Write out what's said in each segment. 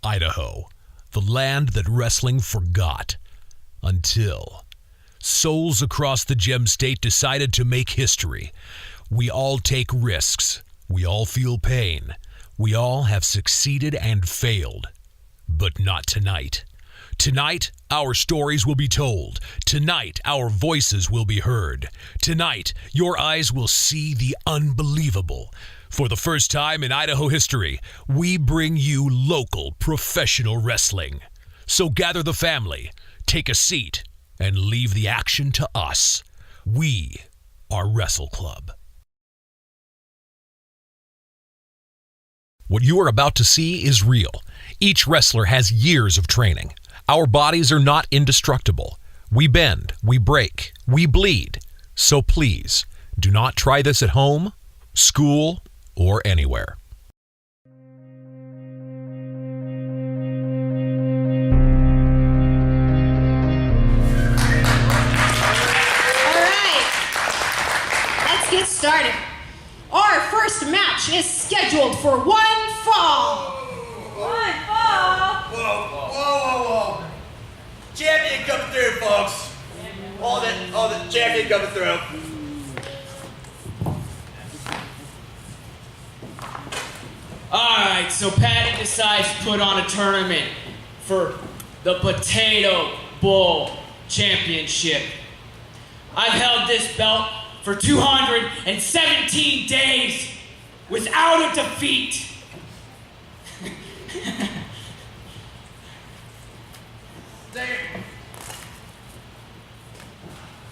Idaho, the land that wrestling forgot. Until souls across the Gem State decided to make history. We all take risks. We all feel pain. We all have succeeded and failed. But not tonight. Tonight, our stories will be told. Tonight, our voices will be heard. Tonight, your eyes will see the unbelievable. For the first time in Idaho history, we bring you local professional wrestling. So gather the family, take a seat, and leave the action to us. We are Wrestle Club. What you are about to see is real. Each wrestler has years of training. Our bodies are not indestructible. We bend, we break, we bleed. So please, do not try this at home, school, or anywhere. All right, let's get started. Our first match is scheduled for one fall. One fall? Whoa. Champion coming through, folks. All the champion coming through. Alright, so Patty decides to put on a tournament for the Potato Bowl Championship. I've held this belt for 217 days without a defeat.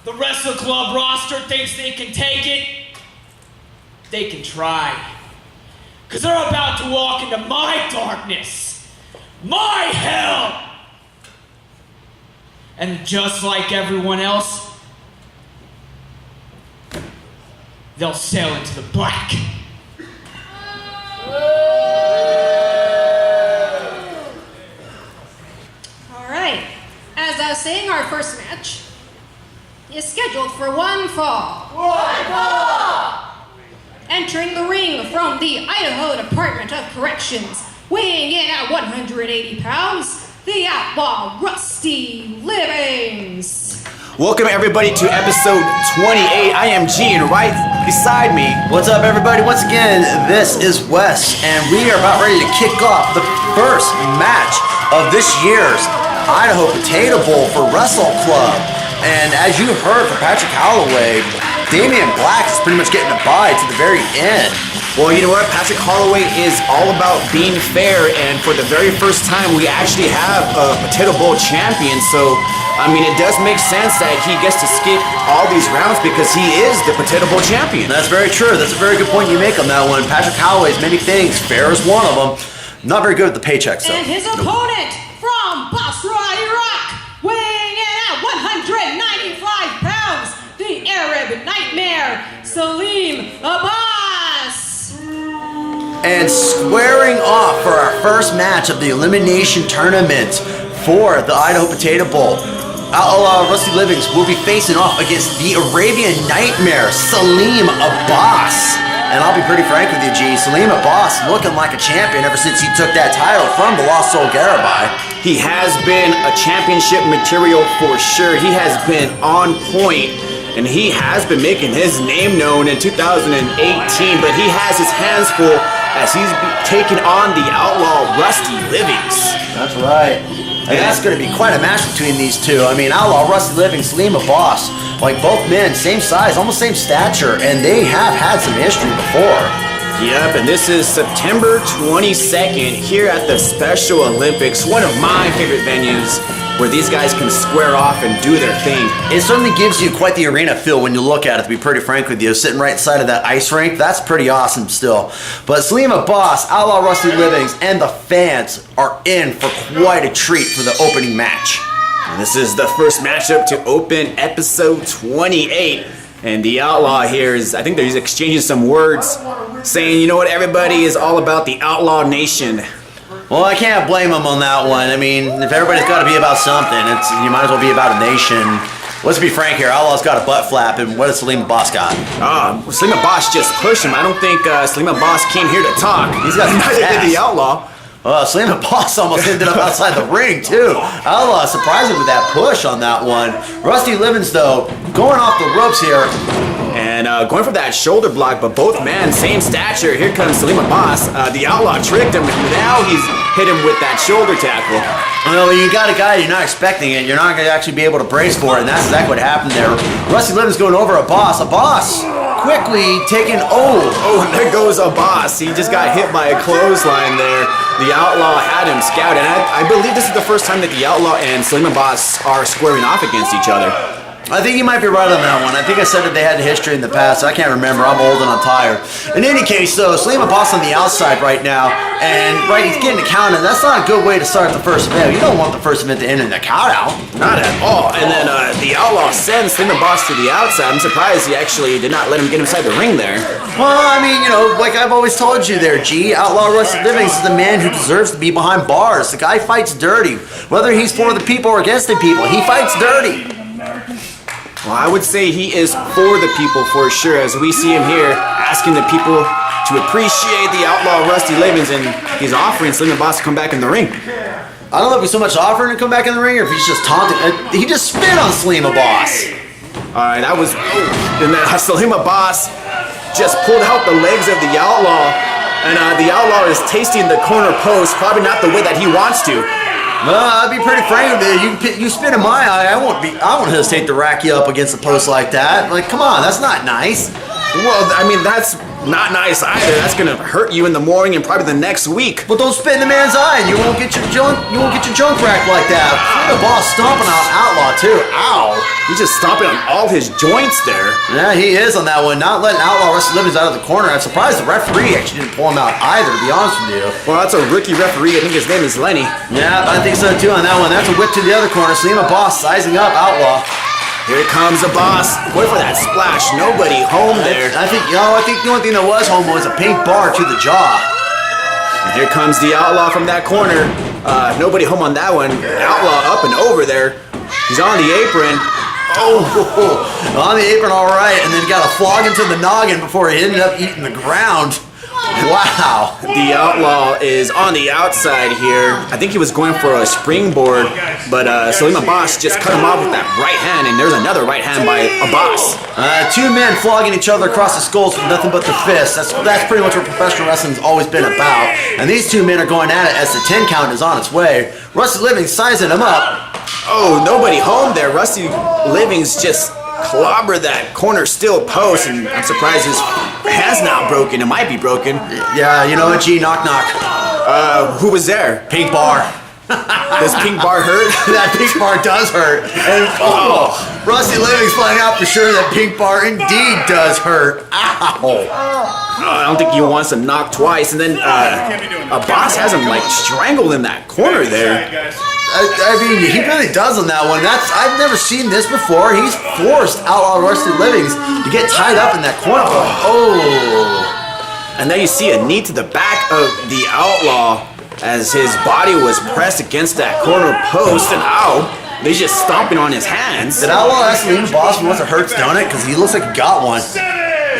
The Wrestle Club roster thinks they can take it. They can try. Because they're about to walk into my darkness, my hell. And just like everyone else, they'll sail into the black. All right, as I was saying, our first match is scheduled for one fall. One fall! Entering the ring from the Idaho Department of Corrections, weighing in at 180 pounds, the Outlaw Rusty Livings. Welcome everybody to episode 28. I am G, and right beside me, what's up everybody? Once again, this is Wes, and we are about ready to kick off the first match of this year's Idaho Potato Bowl for Wrestle Club. And as you heard from Patrick Holloway, Damian Black is pretty much getting a bye to the very end. Well, you know what? Patrick Holloway is all about being fair, and for the very first time, we actually have a Potato Bowl champion. So, I mean, it does make sense that he gets to skip all these rounds because he is the Potato Bowl champion. That's very true. That's a very good point you make on that one. Patrick Holloway's many things. Fair is one of them. Not very good with the paychecks, though. And his opponent from Basra, Iraq, weighing in at 195 pounds, the Arab Nightmare, Saleem Abbas. And squaring off for our first match of the elimination tournament for the Idaho Potato Bowl, Outlaw Rusty Livings will be facing off against the Arabian Nightmare, Saleem Abbas. And I'll be pretty frank with you, G. Saleem Abbas looking like a champion ever since he took that title from the Lost Soul Garibai. He has been a championship material for sure. He has been on point, and he has been making his name known in 2018, but he has his hands full as he's taking on the Outlaw Rusty Livings. That's right. And that's going to be quite a match between these two. I mean, Outlaw Rusty Livings, Saleem Abbas, like both men, same size, almost same stature, and they have had some history before. Yep, and this is September 22nd here at the Special Olympics, one of my favorite venues where these guys can square off and do their thing. It certainly gives you quite the arena feel when you look at it, to be pretty frank with you. Sitting right inside of that ice rink, that's pretty awesome still. But Saleem Abbas, Outlaw Rusty Livings, and the fans are in for quite a treat for the opening match. And this is the first matchup to open episode 28. And the Outlaw here is, I think they're exchanging some words, saying, you know what, everybody is all about the Outlaw Nation. Well, I can't blame them on that one. I mean, if everybody's got to be about something, you might as well be about a nation. Let's be frank here. Outlaw's got a butt flap, and what does Saleem Abbas got? Saleem Abbas just pushed him. I don't think Saleem Abbas came here to talk. He's got some neither did the Outlaw. Saleem Abbas almost ended up outside the ring, too. Outlaw surprising with that push on that one. Rusty Livings, though, going off the ropes here. And going for that shoulder block, but both men, same stature. Here comes Saleem Abbas. The Outlaw tricked him, and now he's hit him with that shoulder tackle. Well, when you got a guy, you're not expecting it. You're not going to actually be able to brace for it, and that's exactly what happened there. Rusty Livings going over Abbas. Abbas quickly taking Oh, and there goes Abbas. He just got hit by a clothesline there. The Outlaw had him scouted. And I believe this is the first time that the Outlaw and Saleem Abbas are squaring off against each other. I think you might be right on that one. I think I said that they had a history in the past. I can't remember. I'm old and I'm tired. In any case, though, Saleem Abbas on the outside right now, and he's getting a count, and that's not a good way to start the first event. You don't want the first event to end in a count out. Not at all. And then the Outlaw sends Saleem Abbas to the outside. I'm surprised he actually did not let him get inside the ring there. Well, I mean, like I've always told you there, G, Outlaw Rusty Livings is the man who deserves to be behind bars. The guy fights dirty. Whether he's for the people or against the people, he fights dirty. Well, I would say he is for the people for sure, as we see him here asking the people to appreciate the Outlaw Rusty Livings, and he's offering Saleem Abbas to come back in the ring. I don't know if he's so much offering to come back in the ring or if he's just taunting. He just spit on Saleem Abbas. Alright, that was... and then Saleem Abbas just pulled out the legs of the Outlaw, and the Outlaw is tasting the corner post, probably not the way that he wants to. I'd be pretty frank with you. You spit in my eye, I won't hesitate to rack you up against a post like that. Like, come on, that's not nice. Well, I mean, that's not nice either. That's gonna hurt you in the morning and probably the next week. Well, don't spit in the man's eye, and you won't get your junk racked like that. The boss stomping on Outlaw too. Ow! He's just stomping on all his joints there. Yeah, he is on that one. Not letting Outlaw Rusty Livings out of the corner. I'm surprised the referee actually didn't pull him out either, to be honest with you. Well, that's a rookie referee. I think his name is Lenny. Yeah, I think so too on that one. That's a whip to the other corner. Saleem Abbas sizing up Outlaw. Here comes Abbas. Going for that splash. Nobody home there. I think the only thing that was home was a pink bar to the jaw. And here comes the Outlaw from that corner. Nobody home on that one. Outlaw up and over there. He's on the apron. Oh, on the apron, all right. And then got a flog into the noggin before he ended up eating the ground. Wow. The Outlaw is on the outside here. I think he was going for a springboard, but Saleem Abbas just cut him off with that right hand, and there's another right hand by Abbas. Two men flogging each other across the skulls with nothing but the fists. That's pretty much what professional wrestling's always been about. And these two men are going at it as the 10 count is on its way. Rusty Livings sizing him up. Oh, nobody home there. Rusty Livings just clobbered that corner steel post, and I'm surprised his hand's not broken. It might be broken. Yeah, you know what, G? Knock, knock. Who was there? Pink bar. Does pink bar hurt? That pink bar does hurt. And Rusty Livings finding out for sure that pink bar indeed does hurt. Ow. I don't think he wants to knock twice, and then Abbas has him like strangled in that corner there. I mean, he really does on that one. I've never seen this before. He's forced Outlaw Rusty Livings to get tied up in that corner. Oh. And then you see a knee to the back of the Outlaw as his body was pressed against that corner post, and he's just stomping on his hands. Did Outlaw ask Saleem Abbas once it hurts, don't it? Because he looks like he got one.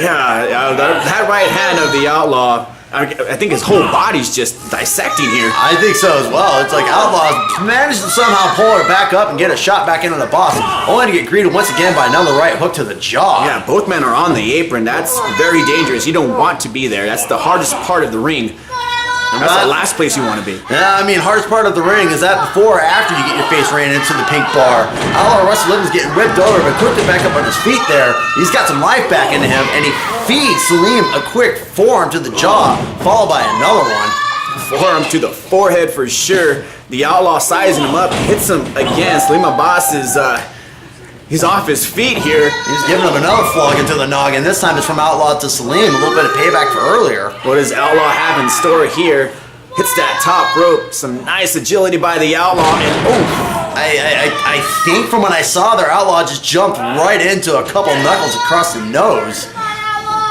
Yeah, that right hand of the Outlaw, I think his whole body's just dissecting here. I think so as well. It's like Outlaw managed to somehow pull her back up and get a shot back into the boss, only to get greeted once again by another right hook to the jaw. Yeah, both men are on the apron. That's very dangerous. You don't want to be there. That's the hardest part of the ring. That's the last place you want to be. Yeah, I mean, hardest part of the ring is that before or after you get your face ran into the pink bar. Outlaw Rusty Livings getting ripped over, but quickly back up on his feet there. He's got some life back into him, and he feeds Saleem a quick forearm to the jaw, followed by another one. Forearm to the forehead for sure. The Outlaw sizing him up, hits him again. Saleem Abbas is he's off his feet here. He's giving him another flog into the noggin. This time it's from Outlaw to Saleem. A little bit of payback for earlier. What does Outlaw have in store here? Hits that top rope. Some nice agility by the Outlaw. And I think from when I saw their Outlaw just jumped right into a couple knuckles across the nose.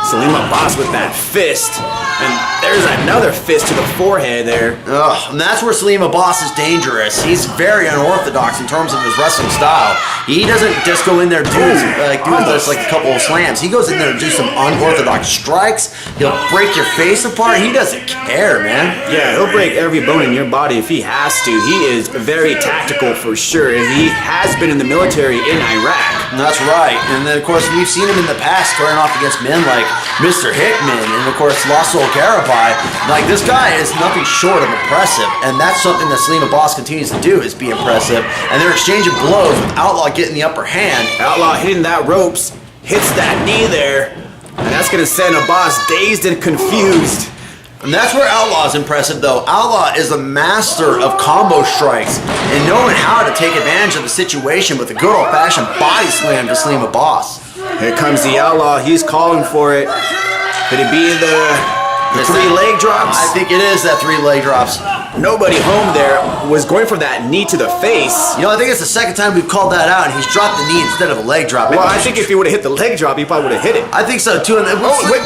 Saleem Abbas with that fist. And There's another fist to the forehead there. Ugh, and that's where Saleem Abbas is dangerous. He's very unorthodox in terms of his wrestling style. He doesn't just go in there doing just like a couple of slams. He goes in there and do some unorthodox strikes. He'll break your face apart. He doesn't care, man. Yeah, he'll break every bone in your body if he has to. He is very tactical for sure, and he has been in the military in Iraq. And that's right. And then, of course, we've seen him in the past squaring off against men like Mr. Hickman and, of course, Lost Soul Garibai. Like, this guy is nothing short of impressive, and that's something that Saleem Abbas continues to do, is be impressive. And they're exchanging blows with Outlaw getting the upper hand. Outlaw hitting that ropes, hits that knee there, and that's going to send Abbas dazed and confused. And that's where Outlaw is impressive, though. Outlaw is a master of combo strikes and knowing how to take advantage of the situation with a good old-fashioned body slam to Saleem Abbas. Here comes the Outlaw. He's calling for it. Could it be the 3 leg drops? I think it is that 3 leg drops. Nobody home there was going for that knee to the face. You know, I think it's the second time we've called that out, and he's dropped the knee instead of a leg drop. Well, I think if he would have hit the leg drop, he probably would have hit it. I think so, too. And wait.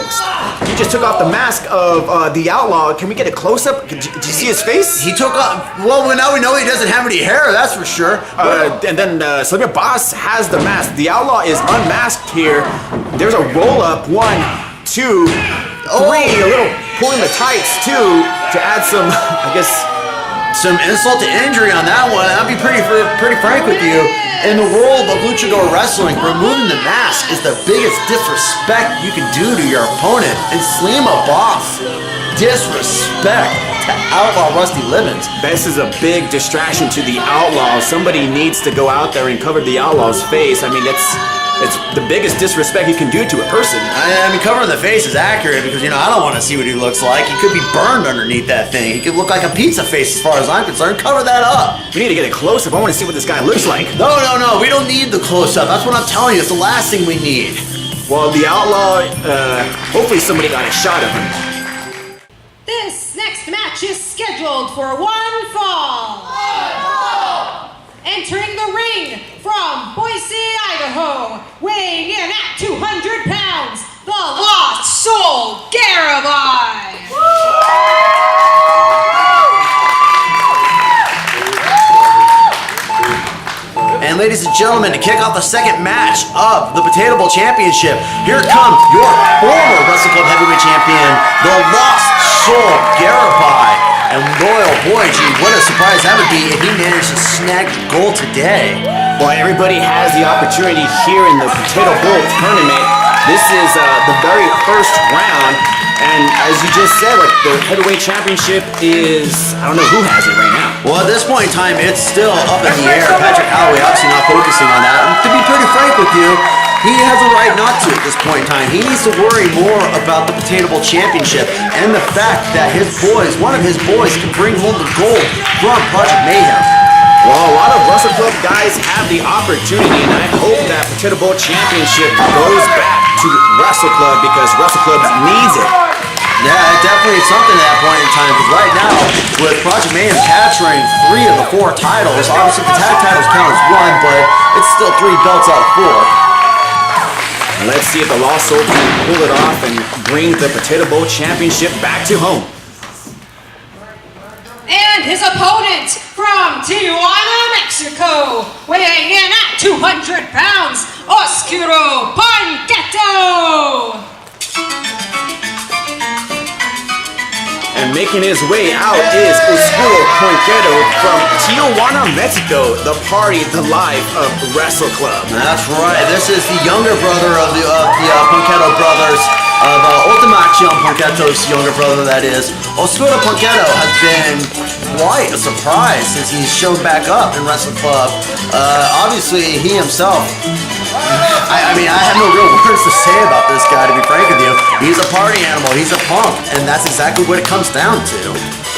He just took off the mask of the Outlaw. Can we get a close-up? Did you see his face? He took off... Well, now we know he doesn't have any hair, that's for sure. And then Saleem Abbas has the mask. The Outlaw is unmasked here. There's a roll-up. 1, 2, 3. A little pulling the tights, too, to add some, I guess... Some insult to injury on that one. I'll be pretty frank with you. In the world of luchador wrestling, removing the mask is the biggest disrespect you can do to your opponent. And Saleem Abbas, disrespect to Outlaw Rusty Livens. This is a big distraction to the Outlaw. Somebody needs to go out there and cover the Outlaw's face. I mean, it's the biggest disrespect you can do to a person. I mean, covering the face is accurate because, you know, I don't want to see what he looks like. He could be burned underneath that thing. He could look like a pizza face as far as I'm concerned. Cover that up. We need to get a close-up. I want to see what this guy looks like. No. We don't need the close-up. That's what I'm telling you. It's the last thing we need. Well, the Outlaw, hopefully somebody got a shot of him. This next match is scheduled for 1 fall. Entering the ring from Boise, Idaho, weighing in at 200 pounds, the Lost Soul Garibai. And ladies and gentlemen, to kick off the second match of the Potato Bowl Championship, here comes your former Wrestling Club Heavyweight Champion, the Lost Soul Garibai. And loyal boy, gee, what a surprise that would be if he managed to snag the gold today. Well, everybody has the opportunity here in the Potato Bowl tournament. This is the very first round, and as you just said, like, the heavyweight championship is, I don't know who has it right now. Well, at this point in time, it's still up in the air. Patrick Holloway obviously not focusing on that. And to be pretty frank with you, he has a right not to at this point in time. He needs to worry more about the Potato Bowl Championship and the fact that his boys, one of his boys, can bring home the gold from Project Mayhem. Well, a lot of Wrestle Club guys have the opportunity, and I hope that Potato Bowl Championship goes back to Wrestle Club because Wrestle Club needs it. Yeah, it definitely is something at that point in time, because right now, with Project Mayhem capturing 3 of the 4 titles, obviously the tag titles count as 1, but it's still 3 belts out of 4. Let's see if the Lost Soul can pull it off and bring the Potato Bowl Championship back to home. And his opponent from Tijuana, Mexico, weighing in at 200 pounds, Oscuro Punketo. And making his way out is Oscuro Punketo from Tijuana, Mexico, the party, the life of Wrestle Club. That's right. This is the younger brother of the Punketo brothers, of Ultimacion Punketo's younger brother, that is. Oscuro Punketo has been quite a surprise since he's shown back up in Wrestle Club. Obviously, he himself... I mean, I have no real words to say about this guy, to be frank with you. He's a party animal, he's a punk, and that's exactly what it comes down to.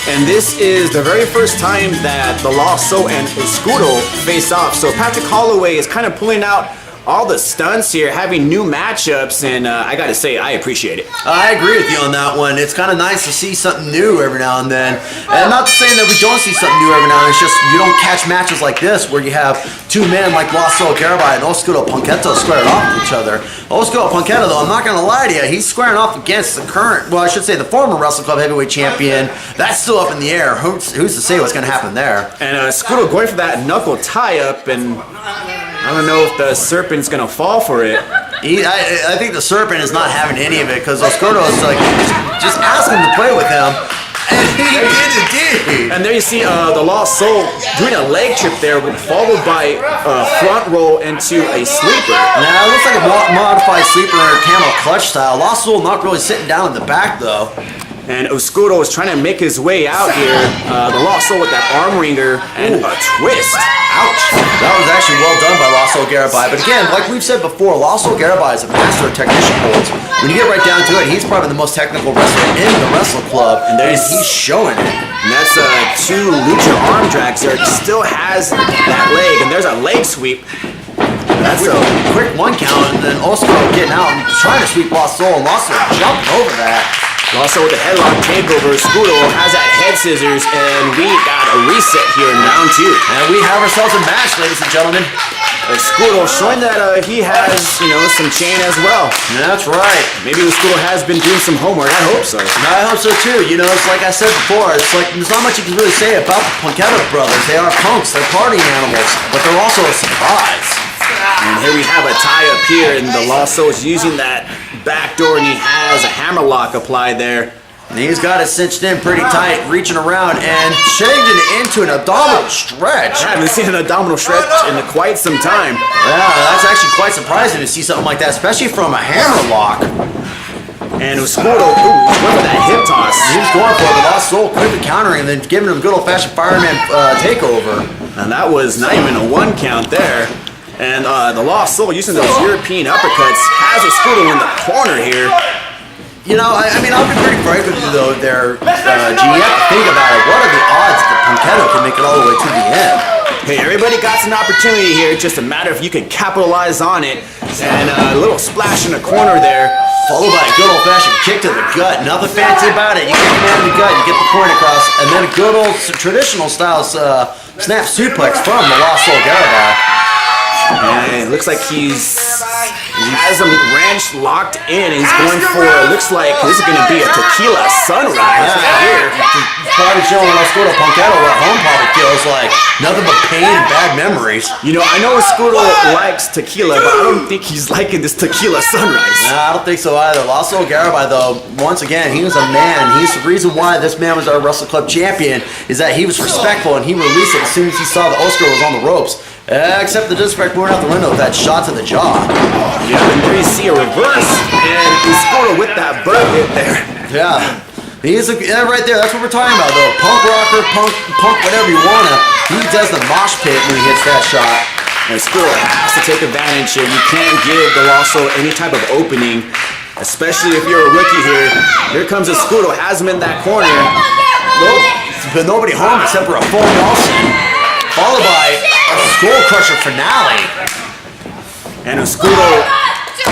And this is the very first time that the Lost Soul and Oscuro face off, so Patrick Holloway is kind of pulling out all the stunts here, having new matchups, and I gotta say, I appreciate it. I agree with you on that one. It's kind of nice to see something new every now and then. And I'm not saying that we don't see something new every now and then. It's just you don't catch matches like this where you have two men like Oscuro Garibai and Oscuro Punketo squaring off with each other. Oscuro Punketo, though, I'm not going to lie to you, he's squaring off against the current, well, I should say the former Wrestle Club heavyweight champion. That's still up in the air. Who's to say what's going to happen there? And Oscuro going for that knuckle tie-up, and I don't know if the Serpent's gonna fall for it. I think the Serpent is not having any of it because Oscuro is like just asking to play with him. And he did indeed. And there you see the Lost Soul doing a leg trip there, followed by front roll into a sleeper. Now it looks like a modified sleeper in a camel clutch style. Lost Soul not really sitting down in the back though. And Oscuro is trying to make his way out here. The Lost Soul with that arm wringer and a twist. Ouch. That was actually well done by Oscuro Garibai. But again, like we've said before, Oscuro Garibai is a master of technician holds. When you get right down to it, he's probably the most technical wrestler in the Wrestle Club, and he's showing it. And that's two lucha arm drags there. He still has that leg, and there's a leg sweep. That's a quick one count, and then Oscuro getting out and trying to sweep Lost Soul, and Lost Soul jumping over that. Also with the headlock takeover, Oscuro has that head scissors, and we got a reset here in round 2. And we have ourselves a match, ladies and gentlemen. Oscuro showing that he has, some chain as well. That's right. Maybe Oscuro has been doing some homework. I hope so. I hope so too. It's like I said before, it's like there's not much you can really say about the Punketo brothers. They are punks, they're party animals, but they're also a surprise. And here we have a tie-up here, and the Lost Soul is using that back door, and he has a hammerlock applied there. And he's got it cinched in pretty tight, reaching around and changing it into an abdominal stretch. I haven't seen an abdominal stretch in quite some time. Yeah, that's actually quite surprising to see something like that, especially from a hammerlock. And Oscuro, went for that hip toss. He was going for it, the Lost Soul quickly countering and then giving him a good old-fashioned fireman takeover. And that was not even a one count there. And the Lost Soul, using those European uppercuts, has Oscuro in the corner here. I'll be pretty frank with you though there, G. You have to think about it. What are the odds that Punketo can make it all the way to the end? Hey, everybody got an opportunity here. It's just a matter if you can capitalize on it. And a little splash in the corner there. Followed by a good old-fashioned kick to the gut. Nothing fancy about it. You kick him out of the gut, you get the point across, and then a good old traditional style snap suplex from the Lost Soul Garibai. And it looks like he has him wrenched, locked in, and he's going for, it looks like this is going to be a tequila sunrise right here. He's probably showing Oscuro Punketo what home probably feels like. Nothing but pain and bad memories. I know Oscuro likes tequila, but I don't think he's liking this tequila sunrise. Nah, I don't think so either. Oscuro Garibai, though, once again, he was a man. He's the reason why this man was our Wrestle Club champion, is that he was respectful and he released it as soon as he saw that Oscuro was on the ropes. Except the disrespect moving out the window with that shot to the jaw. Yeah, and there you see a reverse, and Oscuro with that bird hit there. Yeah. Right there, that's what we're talking about though. Punk rocker, punk whatever you wanna. He does the mosh pit when he hits that shot. And Oscuro has to take advantage here. You can't give the Lost Soul any type of opening, especially if you're a rookie here. Here comes Oscuro, has him in that corner. Nope, but nobody home except for a full Nelson. Followed by a skull crusher finale. And Oscuro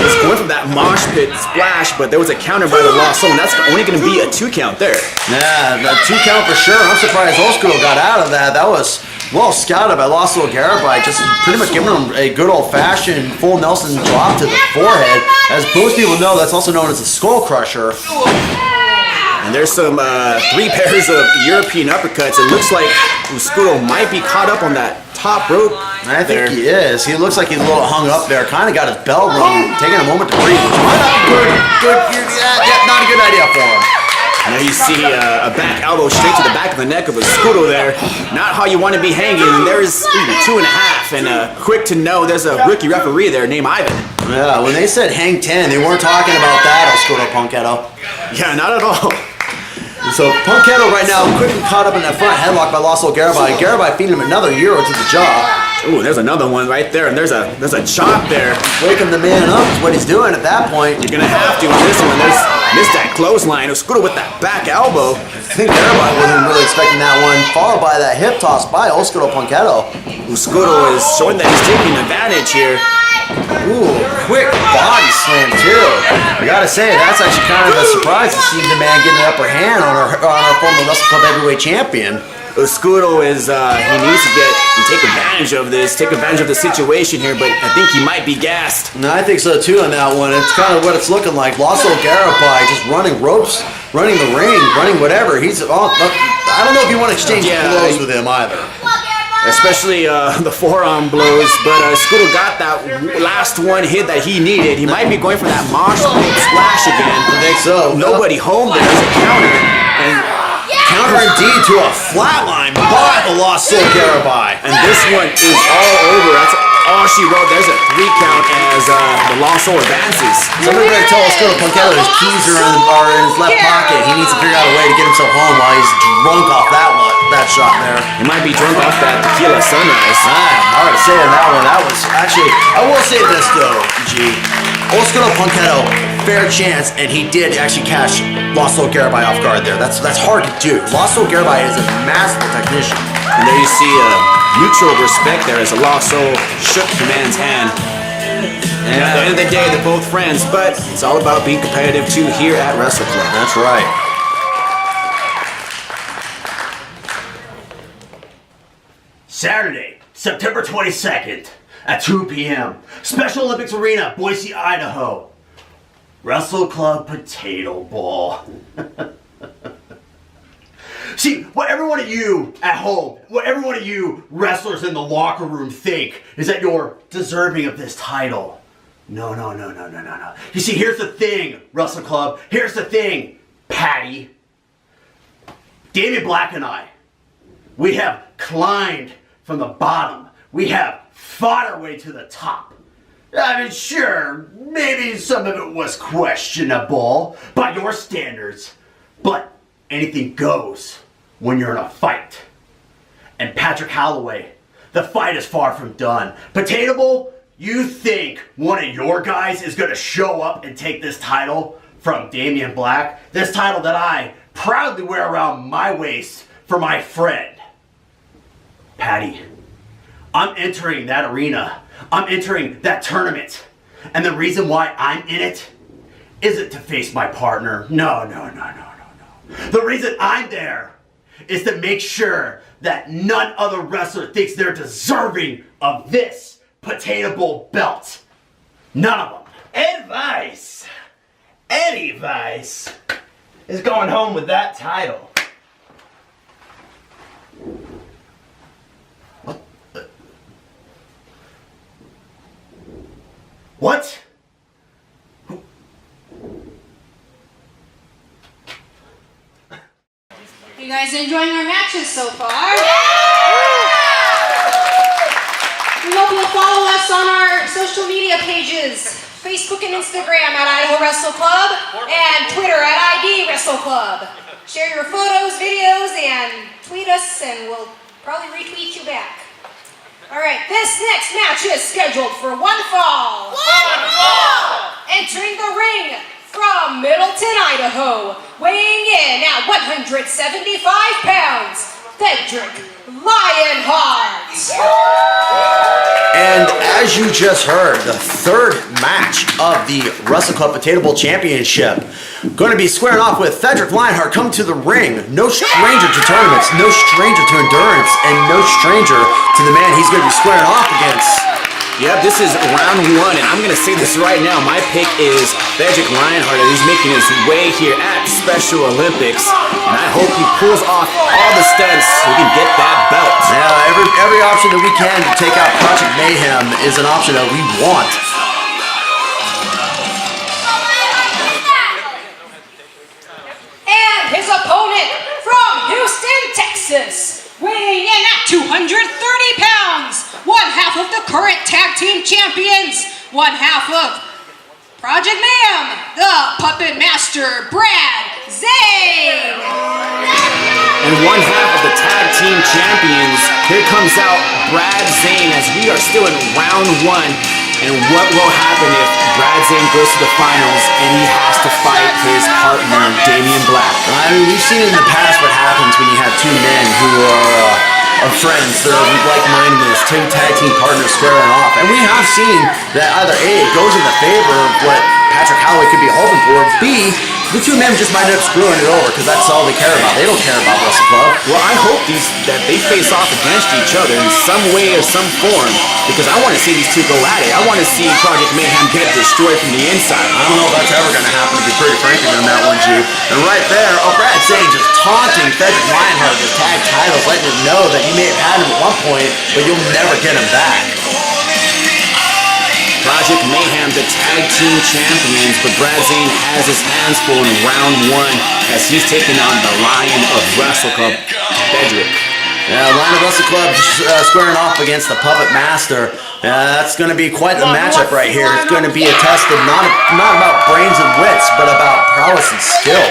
is going for that mosh pit splash, but there was a counter by the Lost Soul, and that's only going to be a 2 count there. Yeah, that 2 count for sure. I'm surprised Oscuro got out of that. That was well scouted by Lost Soul Garibai, just pretty much giving him a good old-fashioned full Nelson drop to the forehead. As most people know, that's also known as a skull crusher. And there's some 3 pairs of European uppercuts. It looks like Oscuro might be caught up on that top rope. I think he is. He looks like he's a little hung up there. Kind of got his bell rung, taking a moment to breathe. Which might not be not a good idea for him. Now you see a back elbow straight to the back of the neck of Oscuro there. Not how you want to be hanging. And there's 2.5. And quick to know, there's a rookie referee there named Ivan. Yeah, when they said hang 10, they weren't talking about that, Oscuro Punketo. Yeah, not at all. So Punketo right now quickly caught up in that front headlock by Oscuro Garibai. Garibai feeding him another Euro to the jaw. Ooh, there's another one right there, and there's a chop there. Waking the man up is what he's doing at that point. You're gonna have to on this one. There's missed that clothesline. Oscuro with that back elbow. I think Garibai wasn't really expecting that one. Followed by that hip toss by Oscuro Punketo. Oscuro is showing that he's taking advantage here. Ooh, quick body slam too. I gotta say, that's actually kind of a surprise to see the man get an upper hand on our former Wrestle Club heavyweight champion. Oscuro is, he needs to take advantage of this, take advantage of the situation here, but I think he might be gassed. No, I think so too on that one. It's kind of what it's looking like. Lost Garibai just running ropes, running the ring, running whatever. I don't know if you want to exchange blows with him either. Especially the forearm blows, but Oscuro got that last one hit that he needed. He might be going for that mosh pit splash again. I think so. Nobody home there as a counter. And counter indeed to a flatline by the Lost Soul Garibai. And this one is all over. That's all she wrote. There's a 3 count as the Lost Soul advances. Somebody better tell Oscuro Punketo his keys are in his left pocket. He needs to figure out a way to get himself home while he's drunk off that shot there. He might be drunk off that tequila sunrise. Hard to say on that one. That was actually, I will say this though, G. Oscuro Punketo, fair chance, and he did actually catch Lost Soul Garibai off guard there. That's hard to do. Lost Soul Garibai is a masterful technician. And there you see a mutual respect there as the Lost Soul shook the man's hand. And at the end of the day, they're both friends, but it's all about being competitive too here at Wrestle Club. That's right. Saturday, September 22nd at 2 p.m. Special Olympics Arena, Boise, Idaho. Wrestle Club Potato Bowl. See, what every one of you at home, what every one of you wrestlers in the locker room think is that you're deserving of this title. No. You see, here's the thing, Wrestle Club. Here's the thing, Patty. Damian Black and I, we have climbed from the bottom. We have fought our way to the top. I mean, sure, maybe some of it was questionable by your standards, but anything goes when you're in a fight. And Patrick Holloway, the fight is far from done. Potato Bowl, you think one of your guys is going to show up and take this title from Damian Black? This title that I proudly wear around my waist for my friend. Patty, I'm entering that arena. I'm entering that tournament. And the reason why I'm in it isn't to face my partner. No. The reason I'm there is to make sure that none other wrestler thinks they're deserving of this Potato Bowl belt. None of them. Eddie Vice is going home with that title. What? You guys enjoying our matches so far? We hope you'll follow us on our social media pages, Facebook and Instagram at Idaho Wrestle Club and Twitter at ID Wrestle Club. Share your photos, videos, and tweet us and we'll probably retweet you back. All right, this next match is scheduled for one fall. Entering the ring from Middleton, Idaho, weighing in at 175 pounds, Theodoric Lionheart. And as you just heard, the third match of the Wrestle Club Potato Bowl Championship. Going to be squaring off with Theodoric Lionheart coming to the ring. No stranger to tournaments, no stranger to endurance, and no stranger to the man he's going to be squaring off against. Yep, this is round 1, and I'm going to say this right now. My pick is Theodoric Lionheart, and he's making his way here at Special Olympics. And I hope he pulls off all the stunts so we can get that belt. Yeah, every option that we can to take out Project Mayhem is an option that we want. And his opponent from Houston, Texas, weighing in at 230 pounds, one half of the current tag team champions, one half of Project Mayhem, the puppet master, Brad Zane. And one half of the tag team champions, here comes out Brad Zane as we are still in round 1. And what will happen if Brad Zane goes to the finals and he has to fight his partner, Damian Black? I mean, we've seen in the past what happens when you have two men who are of friends that are like-mindedness, two tag team partners squaring off. And we have seen that either A, it goes in the favor of what Patrick Holloway could be hoping for, B, the two men just might end up screwing it over because that's all they care about. They don't care about Wrestle Club. Well, I hope that they face off against each other in some way or some form because I want to see these two go at it. I want to see Project Mayhem get destroyed from the inside. I don't know if that's ever going to happen, to be pretty frank on that one, G. And right there, Brad Zane just taunting Cedric Lionheart with tag titles, letting him know that you may have had him at one point, but you'll never get him back. Project Mayhem, the tag team champions, but Brad Zane has his hands full in round 1 as he's taking on the Lion of Wrestle Club, Theodoric. Yeah, Lion of Wrestle Club squaring off against the Puppet Master. That's going to be quite the matchup right here. It's going to be a test of not about brains and wits, but about prowess and skill.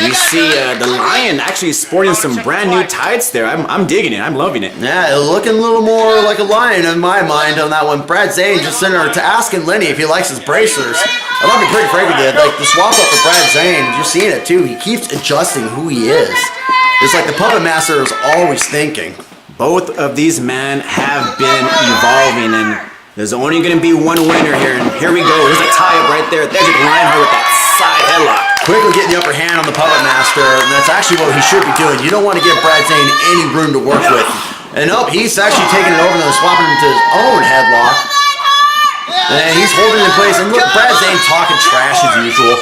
We see the Lion actually sporting some brand new tights there. I'm digging it. I'm loving it. Yeah, looking a little more like a lion in my mind on that one. Brad Zane just sitting there asking Lenny if he likes his bracers. I'll be pretty frank with you. Like the swap up for Brad Zane, you're seeing it too. He keeps adjusting who he is. It's like the Puppet Master is always thinking. Both of these men have been evolving, and there's only going to be one winner here. And here we go. There's a tie-up right there. There's Lionheart with that side headlock. Quickly getting the upper hand on the Puppet Master, and that's actually what he should be doing. You don't want to give Brad Zane any room to work with. And nope, he's actually taking it over and swapping him to his own headlock. And he's holding it in place. And look, Brad Zane talking trash as usual.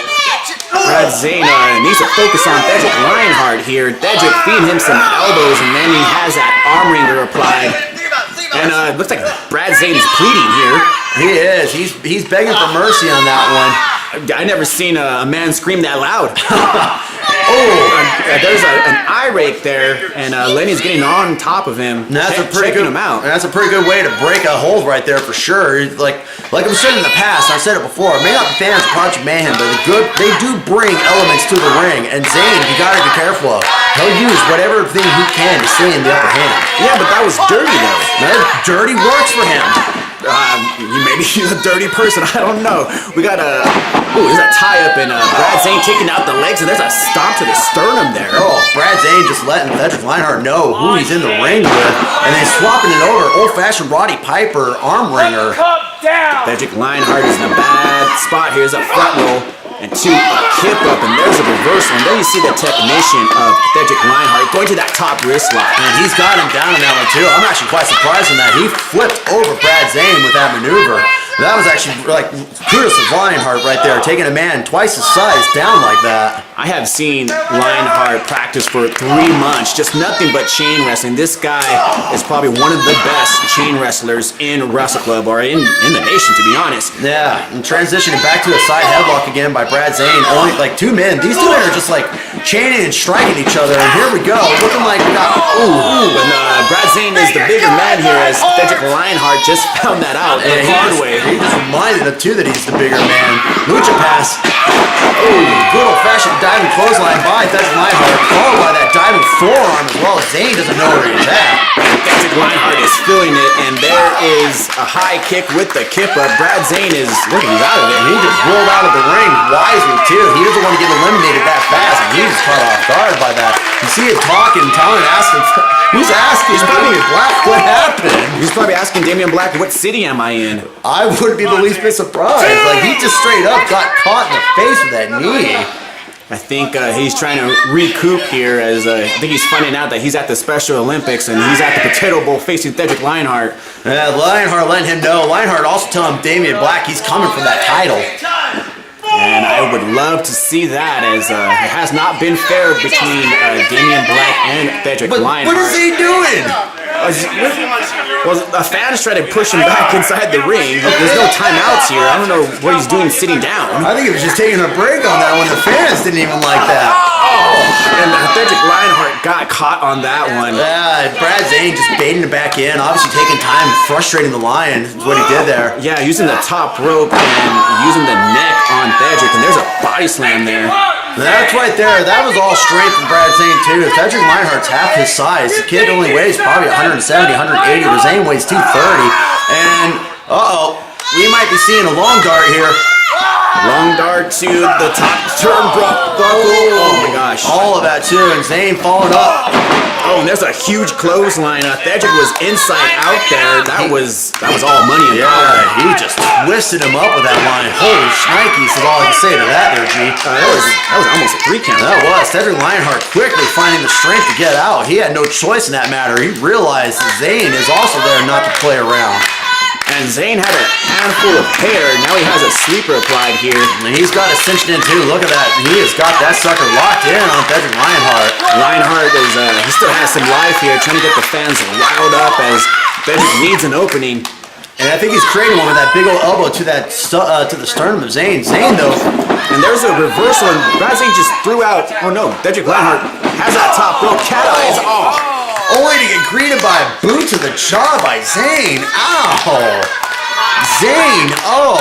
Brad Zane needs to focus on Theodoric Lionheart here. Theodoric feeding him some elbows, and then he has that arm wringer applied. And it looks like Brad Zane is pleading here. He is. He's begging for mercy on that one. I never seen a man scream that loud. There's an eye rake there, and Lenny's getting on top of him, checking him out. That's a pretty good way to break a hold right there for sure. Like I've said in the past, I've said it before, may not be fans of Project Mayhem, but they do bring elements to the ring, and Zane, you gotta be careful of. He'll use whatever thing he can to stay in the upper hand. Yeah, but that was dirty though. Dirty works for him. Maybe he's a dirty person. I don't know. We got there's a tie-up, and Brad Zane taking out the legs, and there's a stomp to the sternum there. Oh, Brad Zane just letting Theodoric Lionheart know who he's in the ring with, and then swapping it over. Old-fashioned Roddy Piper arm wringer. Theodoric Lionheart is in a bad spot. Here's a front roll. And two, a kip up, and there's a reversal. And then you see the technician of Theodoric Lionheart going to that top wrist lock. And he's got him down on that one, too. I'm actually quite surprised on that. He flipped over Brad Zane with that maneuver. That was actually, like, kudos to Lionheart right there, taking a man twice his size down like that. I have seen Lionheart practice for 3 months, just nothing but chain wrestling. This guy is probably one of the best chain wrestlers in Wrestle Club, or in the nation, to be honest. Yeah, and transitioning back to a side headlock again by Brad Zane. Only like two men. These two men are just like chaining and striking each other. And here we go, looking like we got And Brad Zane is the bigger man here, as Theodoric Lionheart just found that out the hard way. He just reminded him too that he's the bigger man. Lucha pass. Good old-fashioned diving clothesline by Theodoric Lionheart, followed by that diving forearm as well. Zane doesn't know where he's at. Theodoric Lionheart is feeling it, and there is a high kick with the kip up. Brad Zane is looking, he's out of it. He just rolled out of the ring wisely too. He doesn't want to get eliminated that fast, and he just caught off guard by that. You see him talking, asking. Who's asking Damian Black what happened? He's probably asking Damian Black, what city am I in? I wouldn't be the least bit surprised. Like, he just straight up got caught in the face with that knee. I think he's trying to recoup here, as I think he's finding out that he's at the Special Olympics and he's at the Potato Bowl facing Theodoric Lionheart. Yeah, Lionheart letting him know. Lionheart also telling Damian Black he's coming for that title. And I would love to see that, as it has not been fair between Damian Black and Theodoric Lionheart. What is he doing? Well, a fan's trying to push him back inside the ring. There's no timeouts here. I don't know what he's doing sitting down. I think he was just taking a break on that one. The fans didn't even like that. And Theodoric Lionheart got caught on that one. Yeah, Brad Zane just baiting it back in, obviously taking time, frustrating the Lion is what he did there. Yeah, using the top rope and using the neck on Theodoric, and there's a body slam there. That's right there. That was all strength from Brad Zane too. Theodoric Lionheart's half his size. The kid only weighs probably 170, 180. Where Zane weighs 230. And we might be seeing a long dart here. Long dart to the top turnbuckle. Oh my gosh. All of that too, and Zane falling up. Oh, and there's a huge clothesline. Theodoric was inside out there. That was all money and power. Yeah, he just twisted him up with that line. Holy shnikes is all I can say to that there, G. That was almost a 3 count. That was. Theodoric Lionheart quickly finding the strength to get out. He had no choice in that matter. He realized that Zane is also there not to play around. And Zane had a handful of hair. Now he has a sleeper applied here. And he's got it cinched in too. Look at that. He has got that sucker locked in on Theodoric Lionheart. Lionheart is, he still has some life here, trying to get the fans riled up as Theodoric needs an opening. And I think he's creating one with that big old elbow to that to the sternum of Zane. Zane, though. And there's a reversal, and Brad Zane just threw out. Oh no, Theodoric Lionheart has that top rope. Cat eyes off. Only to get greeted by a boot to the jaw by Zane. Ow! Zane! Oh!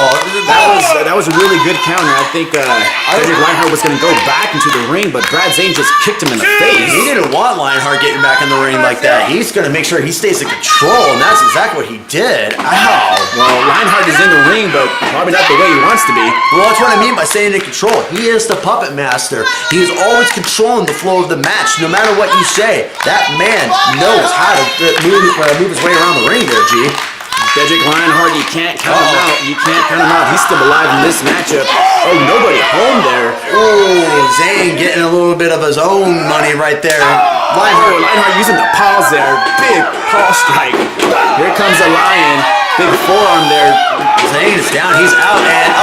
That was a really good counter. I think Theodoric Lionheart was going to go back into the ring, but Brad Zane just kicked him in the face. He didn't want Lionheart getting back in the ring like that. He's going to make sure he stays in control, and that's exactly what he did. Ow! Well, Lionheart is in the ring, but probably not the way he wants to be. Well, that's what I mean by staying in control. He is the puppet master. He is always controlling the flow of the match, no matter what you say. That man knows how to move his way around the ring there, G. Theodoric Lionheart, you can't count him out. You can't count him out. He's still alive in this matchup. Oh, nobody home there. Oh, Zane getting a little bit of his own money right there. Lionheart using the paws there. Big paw strike. Here comes the Lion. Big forearm there. Zane is down. He's out. And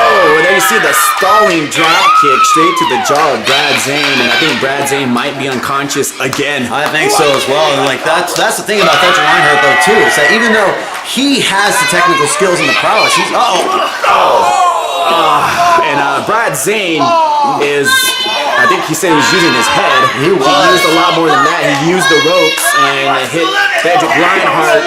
Oh, and there you see the stalling drop kick straight to the jaw of Brad Zane, and I think Brad Zane might be unconscious again. I think so as well. And like that's the thing about Theodoric Lionheart though too, is that even though he has the technical skills and the prowess, he's Brad Zane is, I think he said he was using his head. He used a lot more than that. He used the ropes and hit Theodoric Lionheart.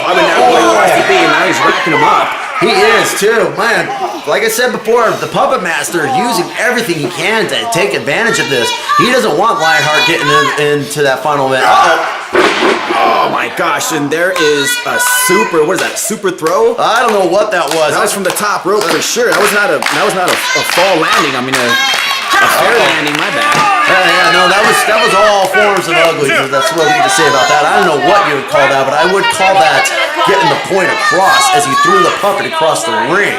Probably not where he wants to be, and now he's racking him up. He is too, man. Like I said before, the puppet master using everything he can to take advantage of this. He doesn't want Lionheart getting into that final event. Oh my gosh, and there is a super, what is that, super throw? I don't know what that was. That was from the top rope for sure. That was not a fall landing. I mean a fair landing, my bad. Yeah, no, that was all forms of ugly. That's what we can say about that. I don't know what you would call that, but I would call that getting the point across as he threw the puppet across the ring.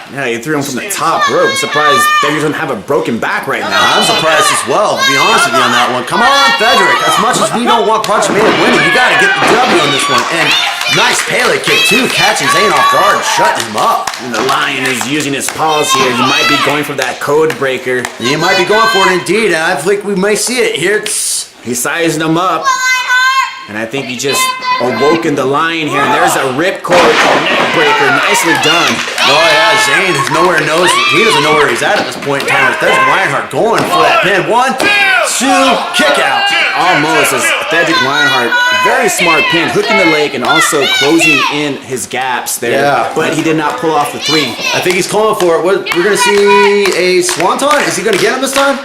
Yeah, he threw him from the top rope. I'm surprised Theodoric doesn't have a broken back right now. I'm surprised as well, to be honest with you on that one. Come on, Theodoric. As much as we don't want Project Mania winning, you got to get the W on this one. And nice Pele kick, too, catching Zane off guard and shutting him up. And the Lion is using his paws here. He might be going for that code breaker. He might be going for it indeed, and I think we may see it here. He's sizing him up. And I think he just awoken the Lion here. And there's a ripcord neck breaker. Nicely done. Oh, yeah, Zane is nowhere knows. He doesn't know where he's at this point in time. There's Lionheart going for that pin. 1, 2, kick out. Almost as Theodoric Lionheart. Very smart pin. Hooking the leg and also closing in his gaps there. Yeah. But he did not pull off the 3. I think he's calling for it. We're going to see a swanton. Is he going to get him this time?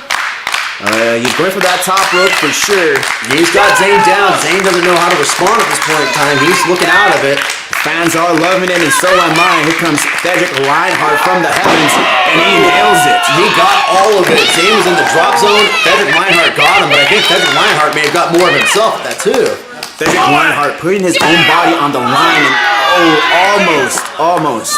He's going for that top rope for sure. He's got Zane down. Zane doesn't know how to respond at this point in time. He's looking out of it. Fans are loving it, and so am I. Here comes Theodoric Lionheart from the heavens, and he nails it. He got all of it. Zane was in the drop zone. Theodoric Lionheart got him, but I think Theodoric Lionheart may have got more of himself at that too. Theodoric Lionheart putting his own body on the line, and almost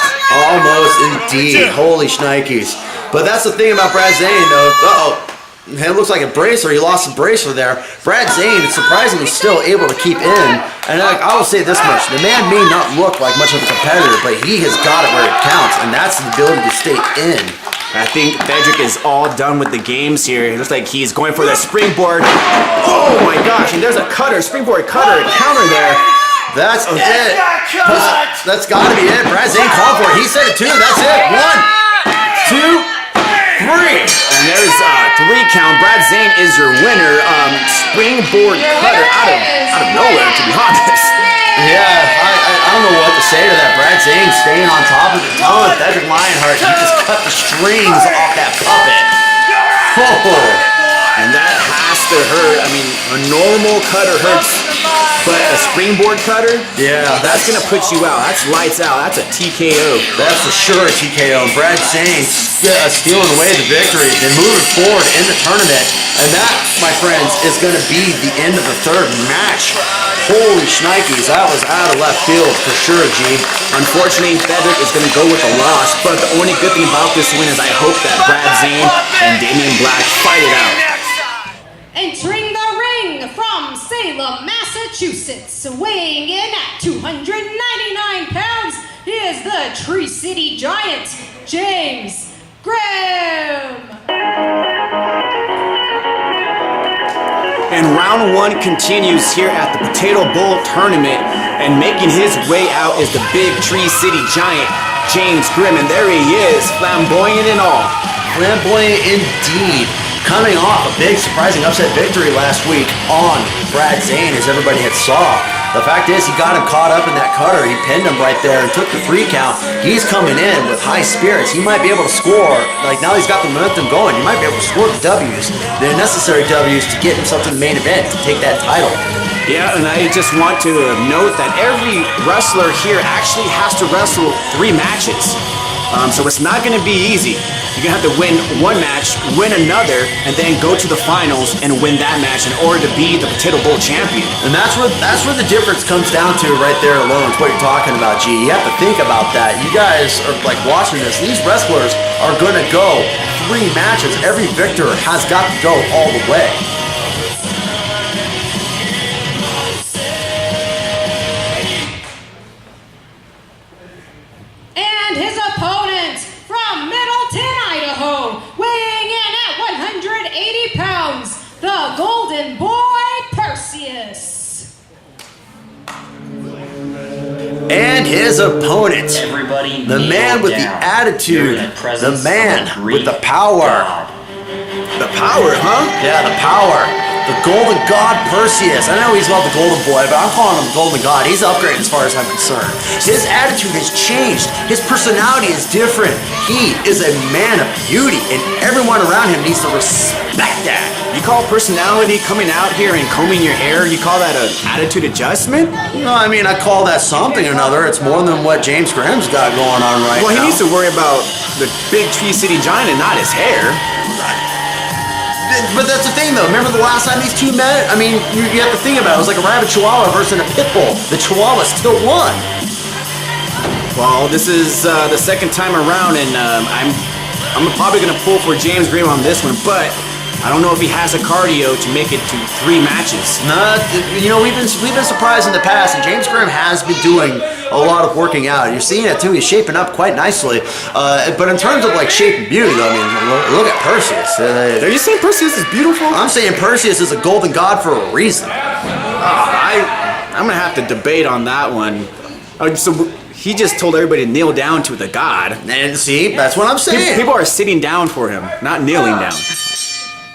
indeed. Holy shnikes. But that's the thing about Brad Zane, though. It looks like a bracelet. He lost a bracelet there. Brad Zane is surprisingly still able to keep in. And I will say this much. The man may not look like much of a competitor, but he has got it where it counts, and that's the ability to stay in. I think Theodoric is all done with the games here. It looks like he's going for the springboard. Oh my gosh, and there's a cutter, springboard cutter, a counter there. That's it. That's got to be it. Brad Zane called for it. He said it too. That's it. 1, 2, 3. And there's 3 count. Brad Zane is your winner. Springboard cutter out of nowhere, to be honest. Yeah, I don't know what to say to that. Brad Zane staying on top of it, telling Theodoric Lionheart he just cut the strings off that puppet. Oh. And that has to hurt. I mean, a normal cutter hurts But a springboard cutter, Yeah, that's gonna put you out. That's lights out. That's a TKO. That's for sure a TKO. Brad Zane stealing away the victory, then moving forward in the tournament. And that, my friends, is going to be the end of the third match. Holy shnikes, that was out of left field for sure, G. Unfortunately, Theodoric is gonna go with a loss. But the only good thing about this win is I hope that Brad Zane and Damian Black fight it out. Entering the ring from Salem, Massachusetts, weighing in at 299 pounds, is the Tree City Giant, James Grimm. And round one continues here at the Potato Bowl tournament, and making his way out is the big Tree City Giant, James Grimm, and there he is, flamboyant and all. Flamboyant indeed. Coming off a big surprising upset victory last week on Brad Zane, as everybody had saw. The fact is, he got him caught up in that cutter. He pinned him right there and took the 3 count. He's coming in with high spirits. He might be able to score. Like, now he's got the momentum going. He might be able to score the W's, the necessary W's to get himself to the main event, to take that title. Yeah, and I just want to note that every wrestler here actually has to wrestle 3 matches. So it's not going to be easy. You're going to have to win one match, win another, and then go to the finals and win that match in order to be the Potato Bowl champion. And that's where the difference comes down to right there alone. It's what you're talking about, G. You have to think about that. You guys are like watching this. These wrestlers are going to go 3 matches. Every victor has got to go all the way. And his opponent from Middleton, Idaho, weighing in at 180 pounds, the Golden Boy, Perseus. And his opponent, Everybody the man with the attitude, the man with the power. The power, huh? Yeah, the power. The Golden God Perseus. I know he's called the Golden Boy, but I'm calling him Golden God. He's upgraded as far as I'm concerned. His attitude has changed. His personality is different. He is a man of beauty, and everyone around him needs to respect that. You call personality coming out here and combing your hair, you call that an attitude adjustment? No, I mean, I call that something or another. It's more than what James Grimm's got going on right now. Well, he needs to worry about the big Tree City Giant and not his hair. But that's the thing, though. Remember the last time these two met? I mean, you have to think about it. It was like a rabid chihuahua versus a pit bull. The chihuahua still won. Well, this is the second time around, and I'm probably going to pull for James Grimm on this one, but I don't know if he has a cardio to make it to 3 matches. Nah, you know, we've been surprised in the past, and James Grimm has been doing a lot of working out. You're seeing it too. He's shaping up quite nicely. But in terms of like shape and beauty, though, I mean, look at Perseus. Are you saying Perseus is beautiful? I'm saying Perseus is a golden god for a reason. I'm gonna have to debate on that one. So he just told everybody to kneel down to the god. And see, that's what I'm saying. People are sitting down for him, not kneeling down.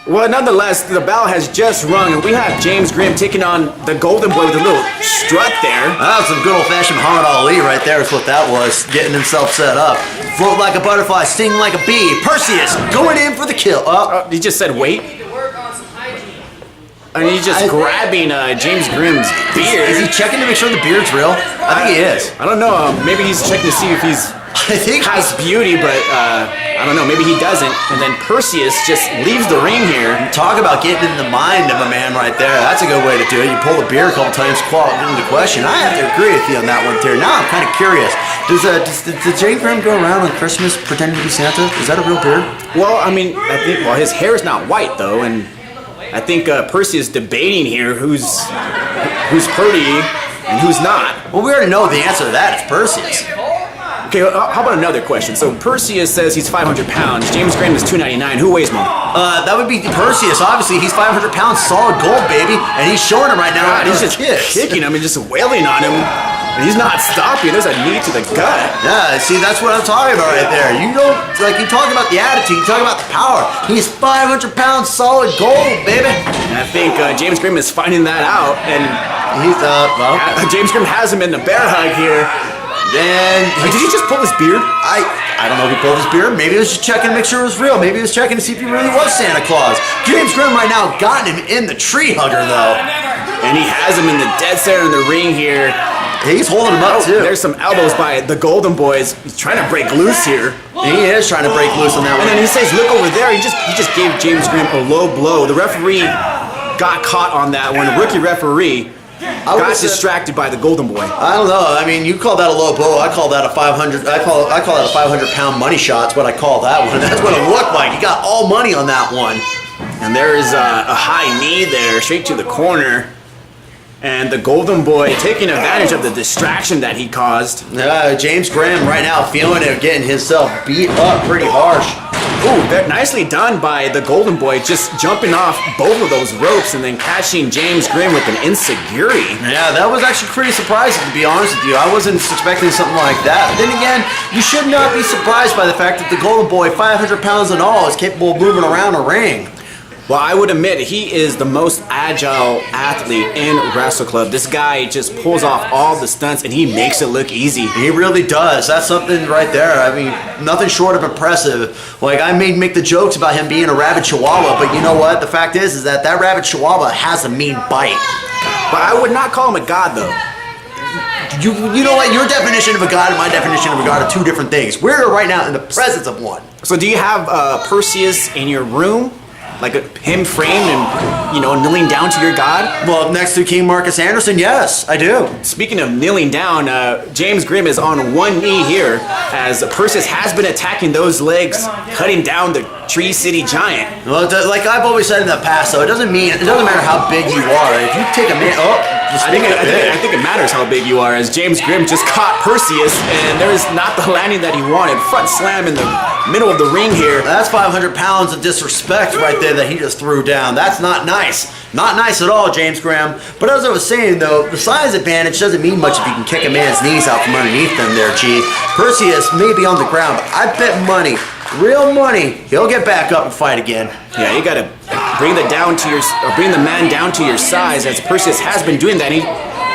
Well, nonetheless, the bell has just rung, and we have James Grimm taking on the Golden Boy with a little strut there. That was some good old-fashioned Muhammad Ali right there is what that was, getting himself set up. Float like a butterfly, sting like a bee. Perseus going in for the kill. He just said wait. And he's just grabbing James Grimm's beard. Is he checking to make sure the beard's real? I think he is. I don't know. Maybe he's checking to see if he's has beauty, but I don't know. Maybe he doesn't. And then Perseus just leaves the ring here. Talk about getting in the mind of a man right there. That's a good way to do it. You pull the beard a couple times, call it into question. I have to agree with you on that one, too. Now I'm kind of curious. Does James Grimm go around on Christmas pretending to be Santa? Is that a real beard? Well, I mean, his hair is not white though, and I think Perseus debating here who's pretty and who's not. Well, we already know the answer to that. It's Perseus. Okay, how about another question? So Perseus says he's 500 pounds. James Grimm is 299. Who weighs more? That would be Perseus. Obviously, he's 500 pounds, solid gold, baby, and he's showing him right now. God, he's just kicking him and just wailing on him. And he's not stopping. There's a knee to the gut. Yeah, see, that's what I'm talking about right there. You know, like you talk about the attitude, you talk about the power. He's 500 pounds, solid gold, baby. And I think James Grimm is finding that out, and he's James Grimm has him in the bear hug here. And did he just pull his beard? I don't know if he pulled his beard. Maybe he was just checking to make sure it was real. Maybe he was checking to see if he really was Santa Claus. James Grimm right now got him in the tree hugger though. And And he has him in the dead center of the ring here. He's holding him up, too. There's some elbows by the Golden Boys. He's trying to break loose here. He is trying to break loose on that one. And then he says, look over there. He just gave James Grimm a low blow. The referee got caught on that one. The rookie referee got distracted by the Golden Boy. I don't know. I mean, you call that a low blow. I call that a 500. I call that a 500-pound money shot. That's what I call that one. That's what it looked like. He got all money on that one. And there's a high knee there, straight to the corner. And the Golden Boy taking advantage of the distraction that he caused. James Grimm right now feeling it, getting himself beat up pretty harsh. Ooh, nicely done by the Golden Boy, just jumping off both of those ropes and then catching James Grimm with an ensiguri. Yeah, that was actually pretty surprising, to be honest with you. I wasn't expecting something like that. But then again, you should not be surprised by the fact that the Golden Boy, 500 pounds in all, is capable of moving around a ring. Well, I would admit he is the most agile athlete in Wrestle Club. This guy just pulls off all the stunts and he makes it look easy. He really does. That's something right there. I mean, nothing short of impressive. Like, I may make the jokes about him being a rabid chihuahua, but you know what? The fact is that rabid chihuahua has a mean bite. But I would not call him a god, though. You know what? Your definition of a god and my definition of a god are two different things. We're right now in the presence of one. So do you have Perseus in your room? Like him framed and, kneeling down to your god? Well, next to King Marcus Anderson, yes, I do. Speaking of kneeling down, James Grimm is on one knee here as Perseus has been attacking those legs, cutting down the Tree City Giant. Well, like I've always said in the past, though, it doesn't matter how big you are. If you take a man, I think it matters how big you are, as James Grimm just caught Perseus, and there is not the landing that he wanted. Front slam in the middle of the ring here. That's 500 pounds of disrespect right there that he just threw down. That's not nice. Not nice at all, James Grimm. But as I was saying, though, the size advantage doesn't mean much if you can kick a man's knees out from underneath them there, Chief. Perseus may be on the ground, but I bet money, real money, he'll get back up and fight again. Yeah, you gotta bring the man down to your size, as Perseus has been doing that.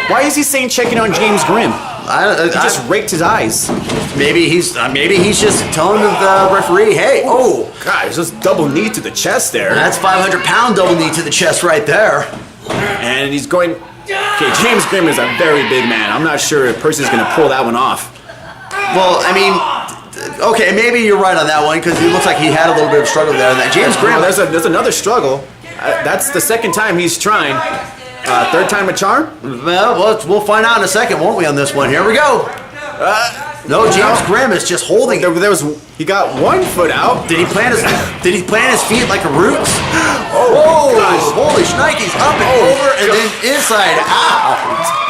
Why is he saying checking on James Grimm? He just raked his eyes. Maybe he's just telling the referee, hey, God, it's just double knee to the chest there. That's 500-pound double knee to the chest right there. And he's going. Okay, James Grimm is a very big man. I'm not sure if Perseus is gonna pull that one off. Well, I mean, okay, maybe you're right on that one because it looks like he had a little bit of struggle there. That James Grimm. There's another struggle. That's the second time he's trying. Third time a charm? Well, we'll find out in a second, won't we, on this one? Here we go. No, James Grimm is just holding. He got one foot out. Did he plant his feet like a roots? Oh gosh! Holy shnikes! Up and over and then inside out.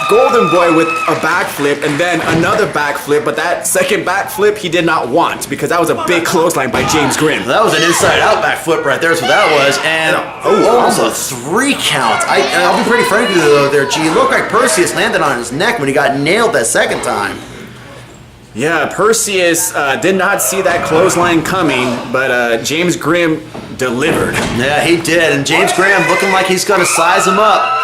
Golden Boy with a backflip and then another backflip, but that second backflip he did not want because that was a big clothesline by James Grimm. That was an inside-out backflip right there, is what that was, and almost a 3 count. I'll be pretty frank with you though there, G. It looked like Perseus landed on his neck when he got nailed that second time. Yeah, Perseus did not see that clothesline coming, but James Grimm delivered. Yeah, he did, and James Grimm looking like he's gonna size him up.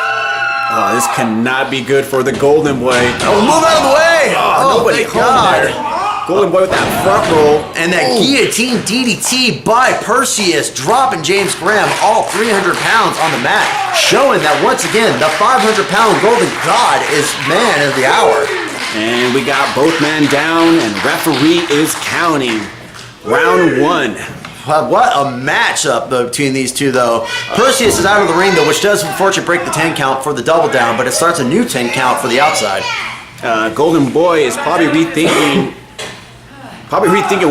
Oh, this cannot be good for the Golden Boy. Oh, move out of the way! Nobody home there. Golden Boy with that front roll. And that guillotine DDT by Perseus, dropping James Grimm all 300 pounds on the mat, showing that once again, the 500-pound Golden God is man of the hour. And we got both men down, and referee is counting. Round 1. What a matchup between these two, though. Perseus is out of the ring, though, which does unfortunately break the 10 count for the double down, but it starts a new 10 count for the outside. Golden Boy is probably rethinking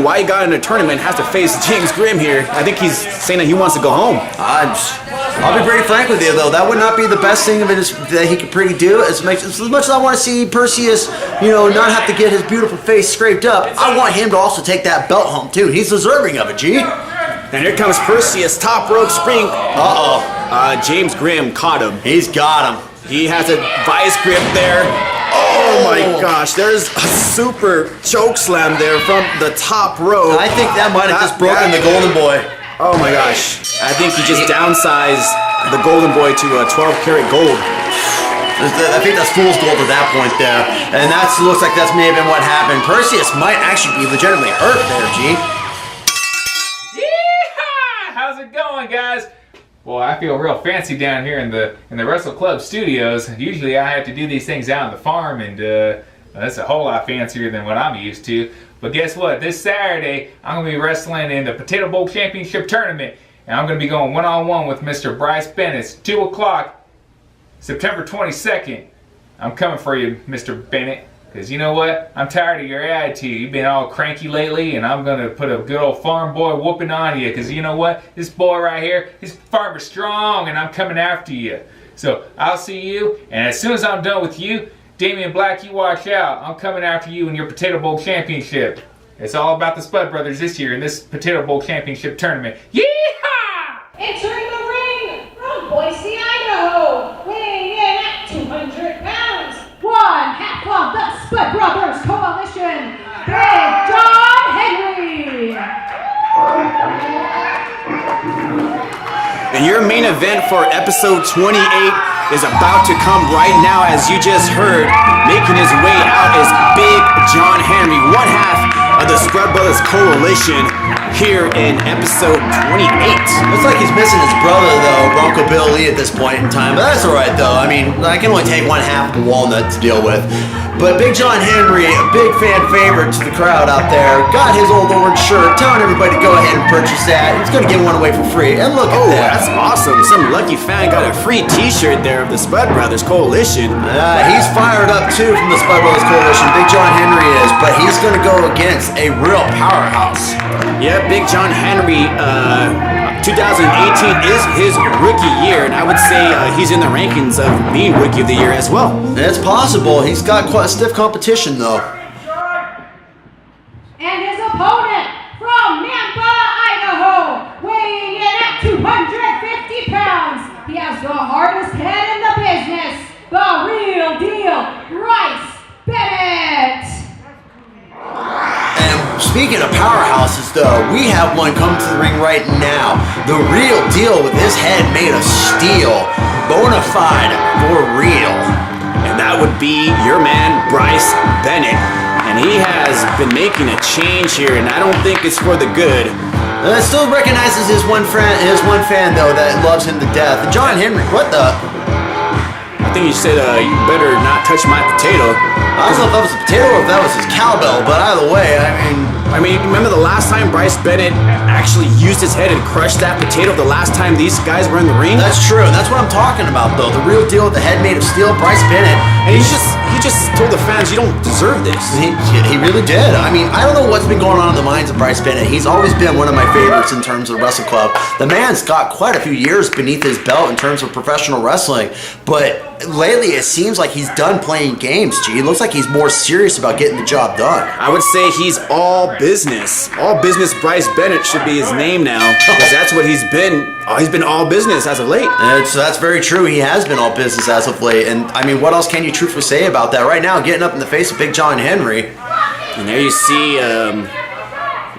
why he got in a tournament, has to face James Grimm here. I think he's saying that he wants to go home. I'll be pretty frank with you, though. That would not be the best thing of it that he could pretty do. As much as I want to see Perseus, not have to get his beautiful face scraped up, I want him to also take that belt home, too. He's deserving of it, G. And here comes Perseus, top rope spring. James Grimm caught him. He's got him. He has a vice grip there. Oh my gosh, there's a super choke slam there from the top rope. I think that might have just broken the Golden Boy. Oh my gosh. I think he just downsized the Golden Boy to a 12-karat gold. I think that's fool's gold at that point there. And that looks like that's may have been what happened. Perseus might actually be legitimately hurt there, G. Yeehaw! How's it going, guys? Well, I feel real fancy down here in the Wrestle Club studios. Usually I have to do these things out on the farm, and that's a whole lot fancier than what I'm used to. But guess what? This Saturday, I'm going to be wrestling in the Potato Bowl Championship Tournament, and I'm going to be going one-on-one with Mr. Bryce Bennett. 2 o'clock, September 22nd. I'm coming for you, Mr. Bennett. Because you know what? I'm tired of your attitude. You've been all cranky lately, and I'm going to put a good old farm boy whooping on you. Because you know what? This boy right here, he's farmer strong, and I'm coming after you. So I'll see you, and as soon as I'm done with you, Damian Black, you watch out. I'm coming after you in your Potato Bowl Championship. It's all about the Spud Brothers this year in this Potato Bowl Championship tournament. Yeehaw! Entering the ring from Boise, Idaho, weighing in at 200 pounds, one half of the Spud Brothers Coalition, Big John Henry. And your main event for episode 28 is about to come right now, as you just heard. Making his way out is Big John Henry, one half of the Spud Brothers Coalition, here in episode 28. Looks like he's missing his brother, though, Bronco Bill Lee, at this point in time. But that's all right, though. I mean, I can only take one half of the walnut to deal with. But Big John Henry, a big fan favorite to the crowd out there, got his old orange shirt, telling everybody to go ahead and purchase that. He's going to give one away for free. And look at that. That's awesome. Some lucky fan got a free t-shirt there of the Spud Brothers Coalition. He's fired up, too, from the Spud Brothers Coalition. Big John Henry is. But he's going to go against a real powerhouse. Yeah, Big John Henry, 2018 is his rookie year, and I would say he's in the rankings of being Rookie of the Year as well. It's possible. He's got quite a stiff competition, though. And his opponent from Nampa, Idaho, weighing in at 250 pounds. He has the hardest head in the business, the real deal, Bryce Bennett. And speaking of powerhouses, though, we have one coming to the ring right now. The real deal with his head made of steel. Bona fide, for real. And that would be your man, Bryce Bennett. And he has been making a change here, and I don't think it's for the good. Still recognizes his one fan, though, that loves him to death. And John Henry, what the? I think you said you better not touch my potato. I don't know if that was a potato or if that was his cowbell, but either way, I mean, remember the last time Bryce Bennett actually used his head and crushed that potato the last time these guys were in the ring? That's true, and that's what I'm talking about, though. The real deal with the head made of steel, Bryce Bennett. And he just told the fans, you don't deserve this. He really did. I mean, I don't know what's been going on in the minds of Bryce Bennett. He's always been one of my favorites in terms of the Wrestle Club. The man's got quite a few years beneath his belt in terms of professional wrestling, but lately it seems like he's done playing games, G. It looks like he's more serious about getting the job done. I would say he's all business. All business Bryce Bennett should be his name now, because that's what he's been. He's been all business as of late. That's very true. He has been all business as of late. And, I mean, what else can you truthfully say about that? Right now, getting up in the face of Big John Henry. And there you see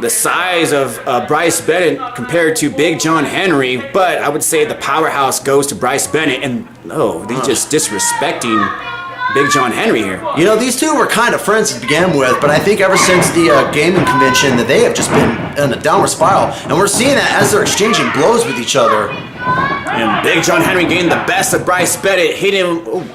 the size of Bryce Bennett compared to Big John Henry, but I would say the powerhouse goes to Bryce Bennett, and they're just disrespecting Big John Henry here. You know, these two were kind of friends to begin with, but I think ever since the gaming convention that they have just been in a downward spiral, and we're seeing that as they're exchanging blows with each other. And Big John Henry getting the best of Bryce Bennett, hitting him.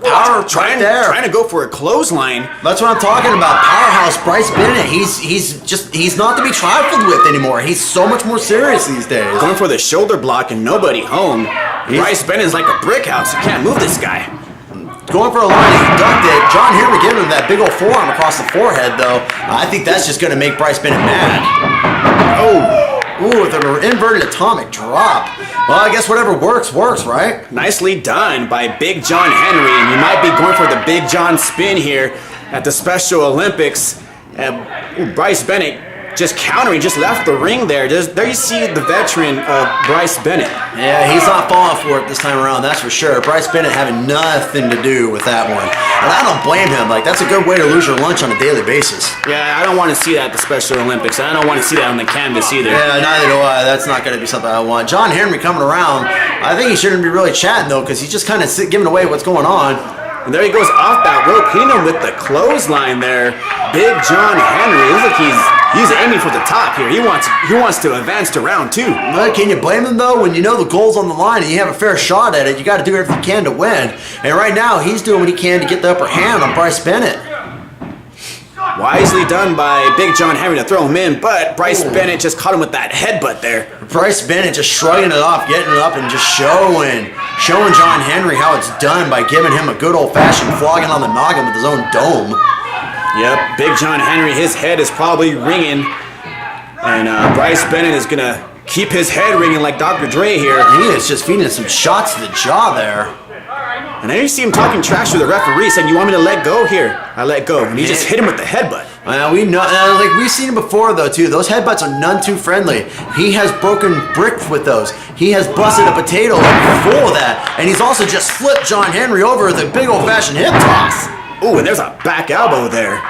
Power trying to go for a clothesline. That's what I'm talking about. Powerhouse Bryce Bennett. He's not to be trifled with anymore. He's so much more serious these days. Going for the shoulder block and nobody home. Bryce Bennett is like a brick house. You can't move this guy. Going for a line, he ducked it. John Henry giving him that big old forearm across the forehead, though. I think that's just going to make Bryce Bennett mad. Ooh, with an inverted atomic drop. Well, I guess whatever works, right? Nicely done by Big John Henry. And you might be going for the Big John spin here at the Special Olympics. Bryce Bennett just countering, just left the ring there. There you see the veteran Bryce Bennett. Yeah, he's not falling for it this time around, that's for sure. Bryce Bennett having nothing to do with that one. And I don't blame him. Like, that's a good way to lose your lunch on a daily basis. Yeah, I don't want to see that at the Special Olympics. I don't want to see that on the canvas either. Yeah, neither do I. That's not going to be something I want. John Henry coming around. I think he shouldn't be really chatting, though, because he's just kind of giving away what's going on. And there he goes off that rope, hitting him with the clothesline there. Big John Henry. Looks like He's aiming for the top here. He wants to advance to round 2. Well, can you blame him though? When you know the goal's on the line and you have a fair shot at it, you got to do everything you can to win. And right now, he's doing what he can to get the upper hand on Bryce Bennett. Wisely done by Big John Henry to throw him in, but Bryce Bennett just caught him with that headbutt there. Bryce Bennett just shrugging it off, getting it up, and just showing John Henry how it's done by giving him a good old-fashioned flogging on the noggin with his own dome. Yep, Big John Henry, his head is probably ringing, and Bryce Bennett is gonna keep his head ringing like Dr. Dre here. He is just feeding some shots to the jaw there. And then you see him talking trash to the referee, saying, "You want me to let go? Here, I let go." And he just hit him with the headbutt. We know, like we've seen him before though too. Those headbutts are none too friendly. He has broken bricks with those. He has busted a potato full of that, and he's also just flipped John Henry over with a big old-fashioned hip toss. Ooh, and there's a back elbow there.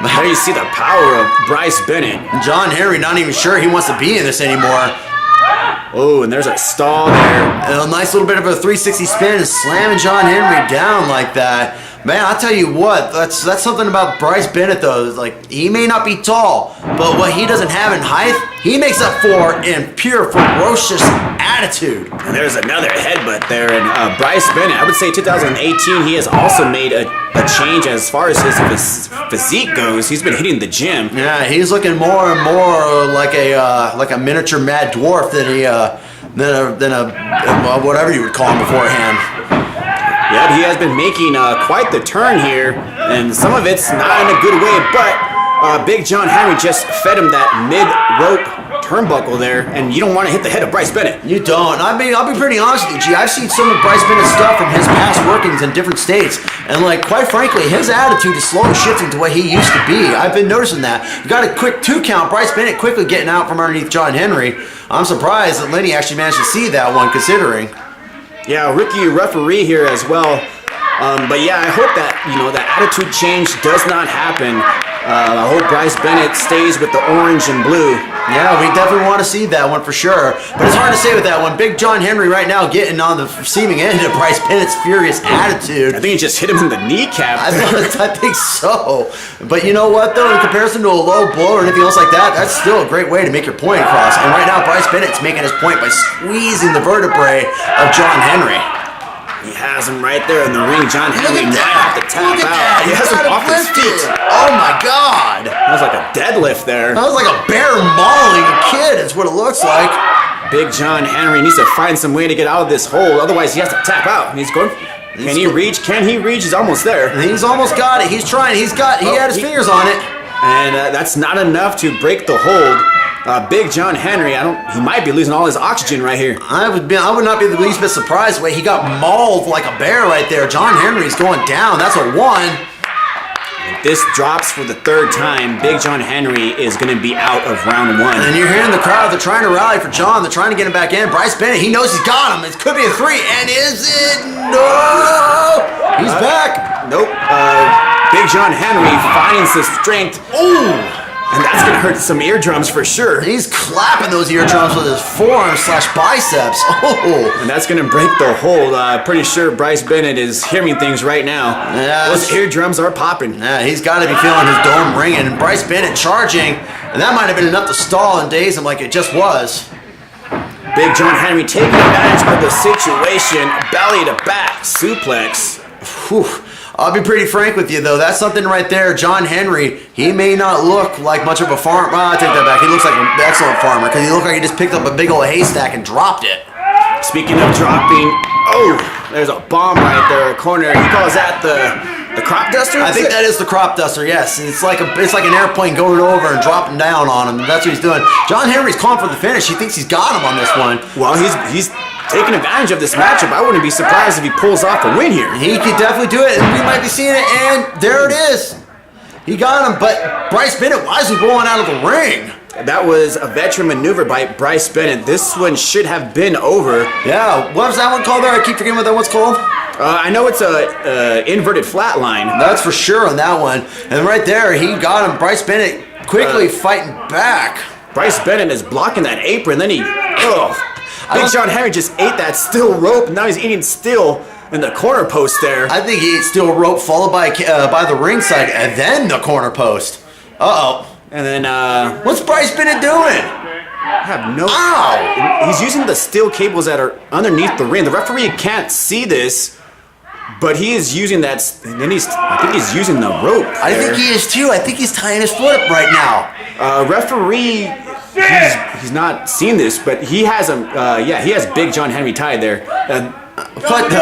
There you see the power of Bryce Bennett. John Henry not even sure he wants to be in this anymore. Oh, and there's a stall there. And a nice little bit of a 360 spin and slamming John Henry down like that. Man, I'll tell you what, that's something about Bryce Bennett though. Like, he may not be tall, but what he doesn't have in height, he makes up for in pure ferocious attitude. And there's another headbutt there, and Bryce Bennett, I would say 2018, he has also made a change as far as his physique goes. He's been hitting the gym. Yeah, he's looking more and more like a miniature mad dwarf than a whatever you would call him beforehand. Yeah, he has been making quite the turn here, and some of it's not in a good way, but Big John Henry just fed him that mid-rope turnbuckle there, and you don't want to hit the head of Bryce Bennett. You don't. I mean, I'll be pretty honest with you, G. I've seen some of Bryce Bennett's stuff from his past workings in different states, and like, quite frankly, his attitude is slowly shifting to what he used to be. I've been noticing that. You got a quick 2 count, Bryce Bennett quickly getting out from underneath John Henry. I'm surprised that Lenny actually managed to see that one, considering. Yeah, rookie referee here as well. But yeah, I hope that, that attitude change does not happen. I hope Bryce Bennett stays with the orange and blue. Yeah, we definitely want to see that one for sure. But it's hard to say with that one. Big John Henry right now getting on the receiving end of Bryce Bennett's furious attitude. I think he just hit him in the kneecap. I think so. But you know what, though? In comparison to a low blow or anything else like that, that's still a great way to make your point across. And right now, Bryce Bennett's making his point by squeezing the vertebrae of John Henry. He has him right there in the ring. John Henry might have to tap out. He has him off his feet. Oh my God. That was like a deadlift there. That was like a bear mauling a kid is what it looks like. Big John Henry needs to find some way to get out of this hole. Otherwise, he has to tap out. And he's going. Can he reach? Can he reach? He's almost there. He's almost got it. He's trying. He had his fingers on it. And that's not enough to break the hold. Big John Henry, he might be losing all his oxygen right here. I would not be the least bit surprised the way he got mauled like a bear right there. John Henry's going down. That's a 1. If this drops for the 3rd time, Big John Henry is going to be out of round 1. And you're hearing the crowd. They're trying to rally for John. They're trying to get him back in. Bryce Bennett, he knows he's got him. It could be a 3. And is it? No! He's back. Nope. Big John Henry finds the strength. Ooh! And that's going to hurt some eardrums for sure. He's clapping those eardrums with his forearm/biceps. Oh! And that's going to break the hold. Pretty sure Bryce Bennett is hearing things right now. Yeah, those eardrums are popping. Yeah, he's got to be feeling his dome ringing. And Bryce Bennett charging. And that might have been enough to stall and daze him like it just was. Big John Henry taking advantage of the situation. Belly to back suplex. Whew. I'll be pretty frank with you, though. That's something right there. John Henry, he may not look like much of a farmer. Well, I take that back. He looks like an excellent farmer because he looked like he just picked up a big old haystack and dropped it. Speaking of dropping, there's a bomb right there, corner. He calls that the crop duster? I think that is the crop duster, yes. It's like an airplane going over and dropping down on him. That's what he's doing. John Henry's calling for the finish. He thinks he's got him on this one. Well, he's taking advantage of this matchup. I wouldn't be surprised if he pulls off a win here. He could definitely do it, and we might be seeing it, and there it is. He got him, but Bryce Bennett wisely rolling out of the ring. That was a veteran maneuver by Bryce Bennett. This one should have been over. Yeah, what was that one called there? I keep forgetting what that one's called. I know it's a inverted flatline. That's for sure on that one. And right there, he got him. Bryce Bennett quickly fighting back. Bryce Bennett is blocking that apron, then Big John Henry just ate that steel rope, and now he's eating steel in the corner post there. I think he ate steel rope followed by the ringside and then the corner post. Uh-oh. And then, What's Bryce Bennett doing? I have no. Ow! He's using the steel cables that are underneath the ring. The referee can't see this, but he is using that. And then I think he's using the rope. I think he is too. I think he's tying his foot up right now. Referee, he's not seen this, but he has he has Big John Henry tied there. What the?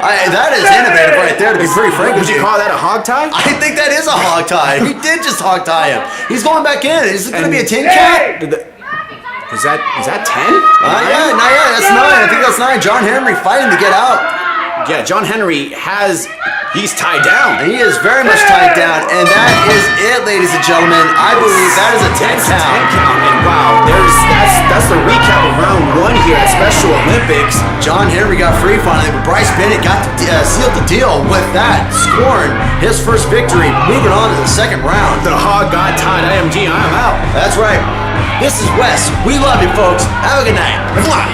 That is innovative right there, to be very frank with Would you you. call that a hog tie? I think that is a hog tie. He did just hog tie him. He's going back in. Is it going to be a 10 count? Is that 10? Not yet. That's 9. I think that's 9. John Henry fighting to get out. Yeah, John Henry he's tied down. He is very much tied down, and that is it, ladies and gentlemen. I believe that is a 10 That's count. 10 count, and wow, that's the recap of round 1 here at Special Olympics. John Henry got free finally, but Bryce Bennett got to seal the deal with that, scoring his first victory, moving on to the second round. The hog got tied. IMG, I'm out. That's right. This is Wes. We love you, folks. Have a good night. Mwah.